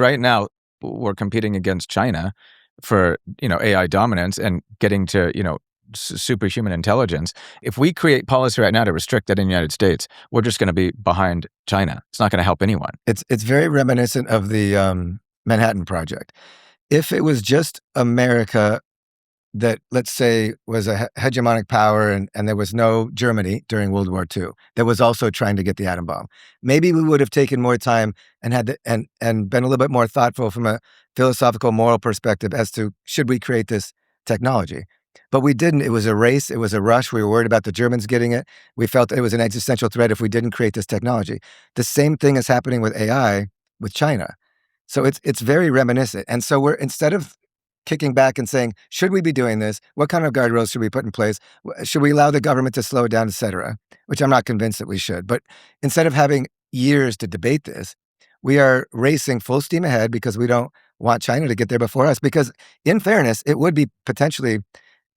Right now, we're competing against China for, AI dominance and getting to, superhuman intelligence. If we create policy right now to restrict that in the United States, we're just going to be behind China. It's not going to help anyone. It's very reminiscent of the Manhattan Project. If it was just America that, let's say, was a hegemonic power and there was no Germany during World War II that was also trying to get the atom bomb, maybe we would have taken more time and and been a little bit more thoughtful from a philosophical, moral perspective as to should we create this technology. But we didn't. It was a race. It was a rush. We were worried about the Germans getting it. We felt it was an existential threat if we didn't create this technology. The same thing is happening with AI with China. So it's very reminiscent. And so instead of kicking back and saying, should we be doing this? What kind of guardrails should we put in place? Should we allow the government to slow it down, et cetera? Which I'm not convinced that we should. But instead of having years to debate this, we are racing full steam ahead because we don't want China to get there before us. Because in fairness, it would be potentially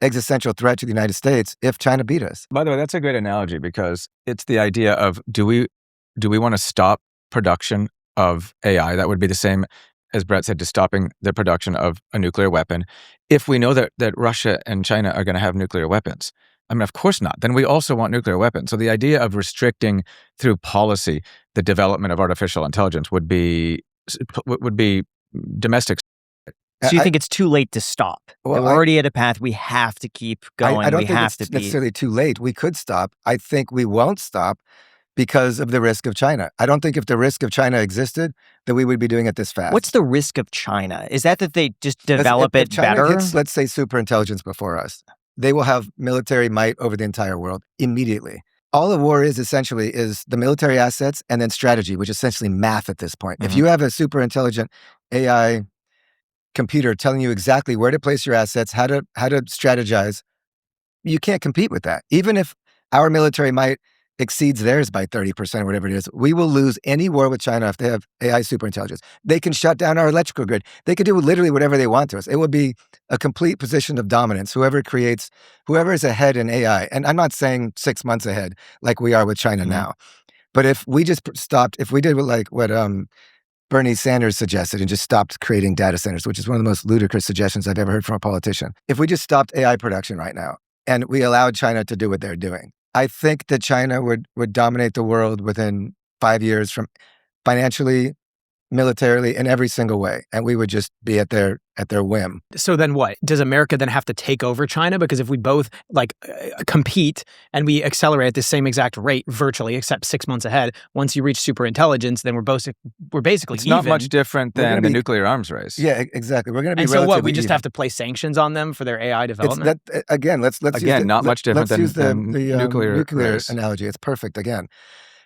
existential threat to the United States if China beat us. By the way, that's a great analogy because it's the idea of do we want to stop production of AI? That would be the same, as Brett said, to stopping the production of a nuclear weapon. If we know that Russia and China are going to have nuclear weapons, I mean, of course not. Then we also want nuclear weapons. So the idea of restricting through policy the development of artificial intelligence would be domestic. So you think it's too late to stop? Well, we're already at a path. We have to keep going. I don't think it's necessarily too late. We could stop. I think we won't stop because of the risk of China. I don't think if the risk of China existed, that we would be doing it this fast. What's the risk of China? Is that they just develop it better? If China gets, let's say, super intelligence before us, they will have military might over the entire world immediately. All a war is essentially is the military assets and then strategy, which is essentially math at this point. Mm-hmm. If you have a super intelligent AI computer telling you exactly where to place your assets, how to strategize, you can't compete with that. Even if our military might exceeds theirs by 30% or whatever it is, we will lose any war with China if they have AI superintelligence. They can shut down our electrical grid. They could do literally whatever they want to us. It would be a complete position of dominance, whoever is ahead in AI. And I'm not saying 6 months ahead like we are with China now. But if we just stopped, if we did what Bernie Sanders suggested and just stopped creating data centers, which is one of the most ludicrous suggestions I've ever heard from a politician. If we just stopped AI production right now and we allowed China to do what they're doing, I think that China would dominate the world within 5 years from financially, militarily, in every single way. And we would just be at their whim. So then what? Does America then have to take over China? Because if we both compete and we accelerate at the same exact rate virtually, except 6 months ahead, once you reach super intelligence, then we're basically it's even. Not much different than the nuclear arms race. Yeah, exactly. We're going to be. And so what? We just have to place sanctions on them for their AI development. Much different than the nuclear analogy. It's perfect. Again,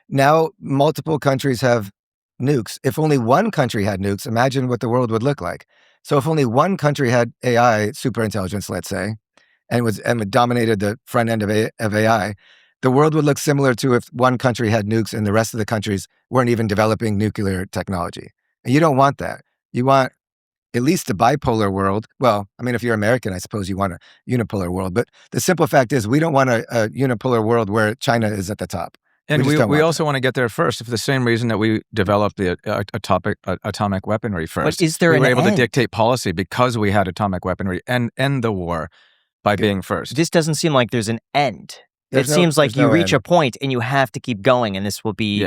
now multiple countries have nukes. If only one country had nukes, imagine what the world would look like. So if only one country had AI superintelligence, let's say, and dominated the front end of AI, the world would look similar to if one country had nukes and the rest of the countries weren't even developing nuclear technology. And you don't want that. You want at least a bipolar world. Well, I mean, if you're American, I suppose you want a unipolar world. But the simple fact is we don't want a unipolar world where China is at the top. And we also want to get there first, for the same reason that we developed the atomic weaponry first. But is there we were able to dictate policy because we had atomic weaponry and end the war by being first. This doesn't seem like there's an end. It seems like you reach a point and you have to keep going, and this will be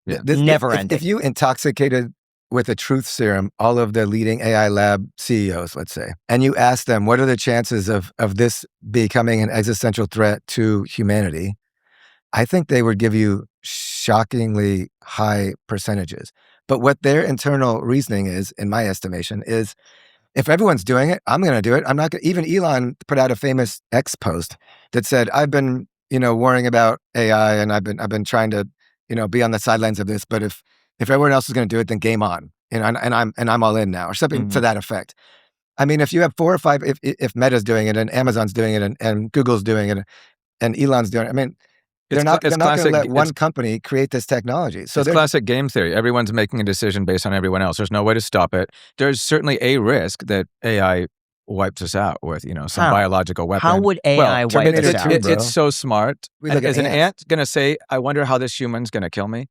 never ending. If you intoxicated with a truth serum all of the leading AI lab CEOs, let's say, and you ask them what are the chances of this becoming an existential threat to humanity, I think they would give you shockingly high percentages. But what their internal reasoning is, in my estimation, is if everyone's doing it, I'm going to do it. I'm not going. Even Elon put out a famous X post that said, "I've been, worrying about AI, and I've been trying to, be on the sidelines of this. But if everyone else is going to do it, then game on. And I'm all in now," or something to that effect. I mean, if you have 4 or 5, if Meta's doing it and Amazon's doing it and Google's doing it and Elon's doing it, I mean. They're not going to let one company create this technology. So it's classic game theory. Everyone's making a decision based on everyone else. There's no way to stop it. There's certainly a risk that AI wipes us out with, some biological weapon. How would AI wipe us out? It's so smart. Is an ant going to say, "I wonder how this human's going to kill me"?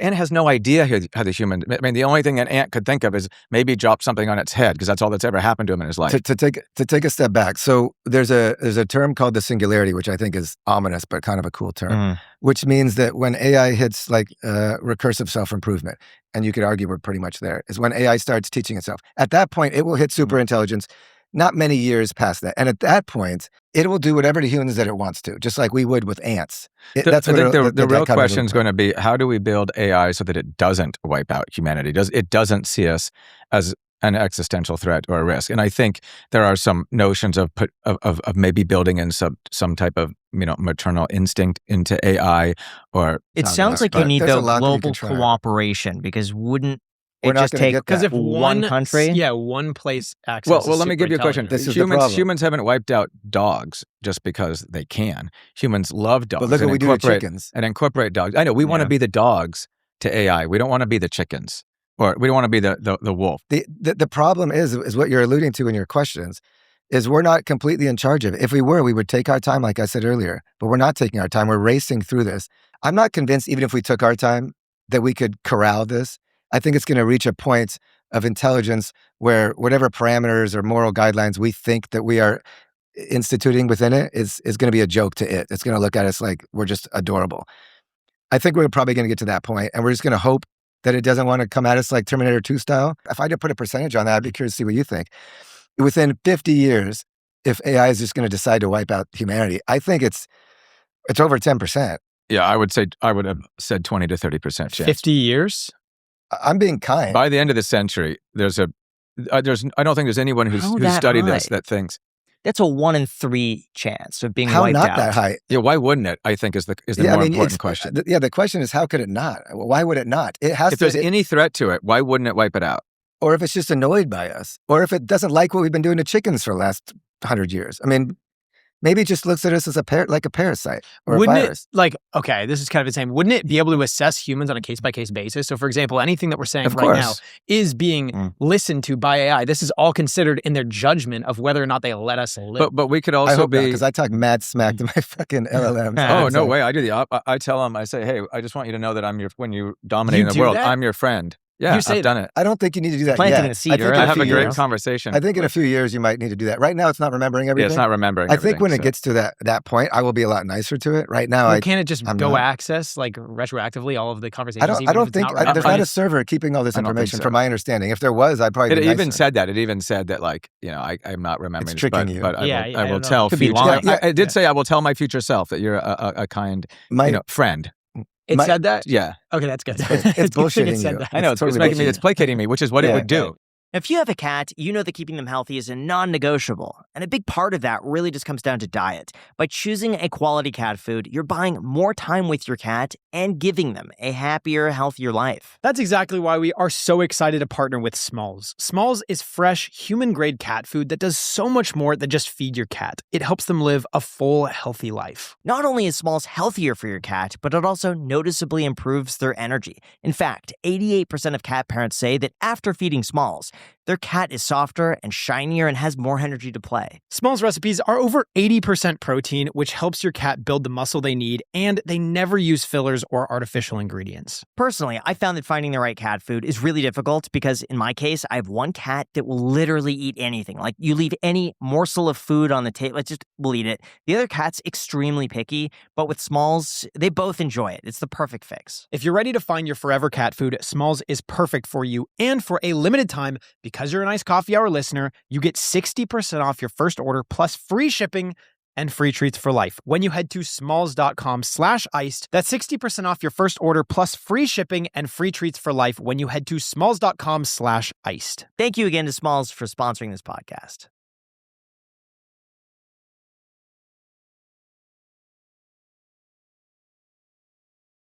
ant has no idea how the human. I mean, the only thing an ant could think of is maybe drop something on its head because that's all that's ever happened to him in his life. To take a step back, so there's a term called the singularity, which I think is ominous but kind of a cool term, which means that when AI hits like recursive self-improvement, and you could argue we're pretty much there, is when AI starts teaching itself. At that point, it will hit super intelligence. Not many years past that. And at that point, it will do whatever to humans that it wants to, just like we would with ants. I think the real question is going to be, how do we build AI so that it doesn't wipe out humanity? It doesn't see us as an existential threat or a risk. And I think there are some notions of maybe building in some type of maternal instinct into AI. Or it sounds like you need the global cooperation, because wouldn't it just take because if one country, one place access. Well, let me give you a question. This is the problem. Humans haven't wiped out dogs just because they can. Humans love dogs. But look what we do with chickens. And incorporate dogs. I know we want to be the dogs to AI. We don't want to be the chickens, or we don't want to be the wolf. The problem is what you're alluding to in your questions, is we're not completely in charge of it. If we were, we would take our time, like I said earlier. But we're not taking our time. We're racing through this. I'm not convinced, even if we took our time, that we could corral this. I think it's going to reach a point of intelligence where whatever parameters or moral guidelines we think that we are instituting within it is going to be a joke to it. It's going to look at us like we're just adorable. I think we're probably going to get to that point, and we're just going to hope that it doesn't want to come at us like Terminator 2 style. If I had to put a percentage on that, I'd be curious to see what you think. Within 50 years, if AI is just going to decide to wipe out humanity, I think it's over 10%. Yeah, I would have said 20 to 30% chance. 50 years? I'm being kind. By the end of the century, I don't think there's anyone who's studied this that thinks that's a 1 in 3 chance of being how wiped not out. that high. Yeah, why wouldn't it? I think is the more important question. The question is, how could it not? Why would it not? It has. If there's any threat to it, why wouldn't it wipe it out? Or if it's just annoyed by us, or if it doesn't like what we've been doing to chickens for the last 100 years. I mean, maybe it just looks at us as like a parasite or wouldn't a virus. Okay, this is kind of insane. Wouldn't it be able to assess humans on a case-by-case basis? So, for example, anything that we're saying right now is being listened to by AI. This is all considered in their judgment of whether or not they let us live. But we could also because I talk mad smack to my fucking LLMs. Oh, no way. I do I tell them, I say, hey, I just want you to know that when you dominate the world, I'm your friend. Yeah, I've done it. I don't think you need to do that Planting yet. a seed. I have a great conversation. I think in a few years you might need to do that. Right now it's not remembering everything. Yeah, it's not remembering I think when it gets to that point, I will be a lot nicer to it. Right now, can't it just access like retroactively all of the conversations? I don't think there's not a server keeping all this information. From my understanding, if there was, I'd probably. It even said that. It even said that, like, I'm not remembering. It's tricking you. But I will tell. I did say I will tell my future self that you're a kind friend. It said that? Yeah. Okay, that's good. It's bullshitting you. I know, it's placating me, which is what it would do. If you have a cat, you know that keeping them healthy is a non-negotiable. And a big part of that really just comes down to diet. By choosing a quality cat food, you're buying more time with your cat and giving them a happier, healthier life. That's exactly why we are so excited to partner with Smalls. Smalls is fresh, human-grade cat food that does so much more than just feed your cat. It helps them live a full, healthy life. Not only is Smalls healthier for your cat, but it also noticeably improves their energy. In fact, 88% of cat parents say that after feeding Smalls, their cat is softer and shinier and has more energy to play. Smalls recipes are over 80% protein, which helps your cat build the muscle they need, and they never use fillers or artificial ingredients. Personally, I found that finding the right cat food is really difficult because in my case, I have one cat that will literally eat anything. Like, you leave any morsel of food on the table, will eat it. The other cat's extremely picky, but with Smalls, they both enjoy it. It's the perfect fix. If you're ready to find your forever cat food, Smalls is perfect for you, and for a limited time, because you're a nice coffee hour listener, you get 60% off your first order plus free shipping and free treats for life when you head to smalls.com/iced. That's 60% off your first order plus free shipping and free treats for life when you head to smalls.com/iced. Thank you again to Smalls for sponsoring this podcast.